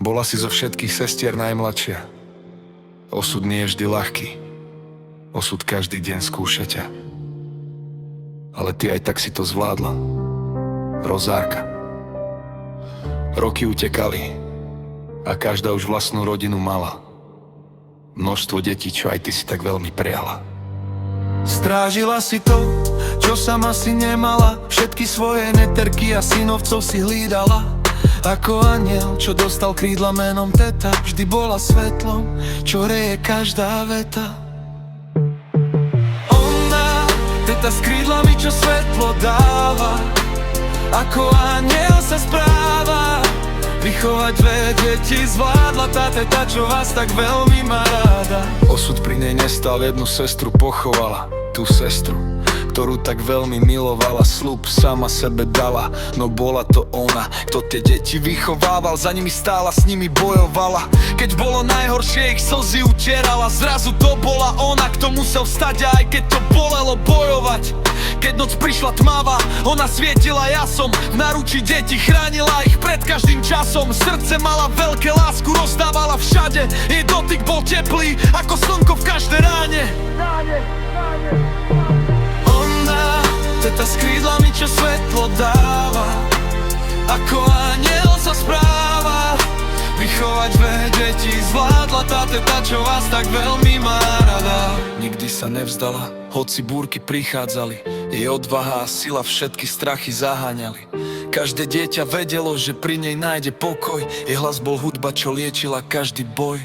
Bola si zo všetkých sestier najmladšia. Osud nie je vždy ľahký. Osud každý deň skúša ťa. Ale ty aj tak si to zvládla. Rozárka. Roky utekali a každá už vlastnú rodinu mala. Množstvo detí, čo aj ty si tak veľmi priala. Strážila si to, čo sama si nemala. Všetky svoje neterky a synovcov si hlídala. Ako aniel, čo dostal krídla menom teta. Vždy bola svetlom, čo reje každá veta. Ona, teta s krídlami, čo svetlo dáva. Ako aniel sa správa. Vychovať dve deti zvládla tá teta, čo vás tak veľmi má ráda. Osud pri nej nestal, jednu sestru pochovala. Tú sestru, ktorú tak veľmi milovala, sľub sama sebe dala. No bola to ona, kto tie deti vychovával, za nimi stála, s nimi bojovala. Keď bolo najhoršie, ich slzy utierala. Zrazu to bola ona, kto musel vstať, aj keď to bolelo bojovať. Keď noc prišla tmavá, ona svietila jasom. V náručí deti chránila ich pred každým časom. Srdce mala veľké, lásku rozdávala všade. Jej dotyk bol teplý, ako slnko v každej ráne. Ona, teta s krídlami, čo svetlo dáva. Ako aniel sa správa. Vychovať dve deti zvládla tá teta, čo vás tak veľmi má rada. Nikdy sa nevzdala, hoci búrky prichádzali. Jej odvaha a sila všetky strachy zaháňali. Každé dieťa vedelo, že pri nej nájde pokoj. Jej hlas bol hudba, čo liečila každý boj.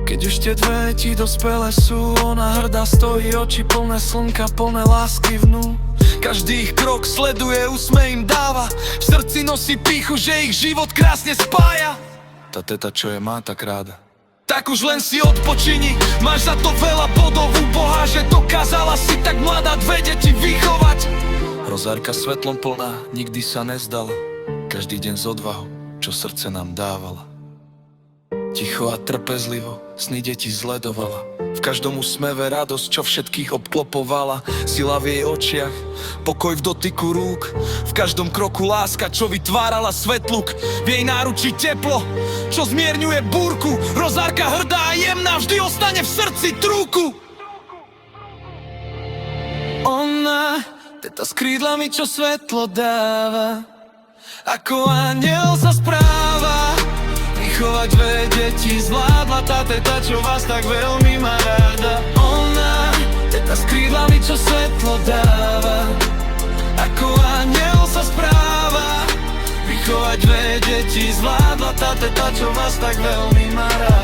Keď už tie dve deti dospelé sú, ona hrdá stojí, oči plné slnka, plné lásky vnú. Každý ich krok sleduje, úsmej im dáva. V srdci nosí pýchu, že ich život krásne spája. Tá teta, čo je má tak ráda. Tak už len si odpočini, máš za to veľa bodov u Boha, že dokázala si tak mladá dve deti vychovať. Rozárka svetlom plná, nikdy sa nezdala. Každý deň z odvahu, čo srdce nám dávala. Ticho a trpezlivo sny deti zledovala. V každom úsmeve radosť, čo všetkých obklopovala. Sila v jej očiach, pokoj v dotyku rúk. V každom kroku láska, čo vytvárala svetluk. V jej náručí teplo, čo zmierňuje búrku. Rozárka hrdá a jemná vždy ostane v srdci trúku. Ona, teta s krídlami, čo svetlo dáva. Ako aniel sa správa. Vychovať dve deti zvládla tá teta, čo vás tak veľmi má rada. Ona, teta s krídlami, čo svetlo dáva. Ako aniel sa správa. Vychovať dve deti zvládla tá teta, čo vás tak veľmi má rada.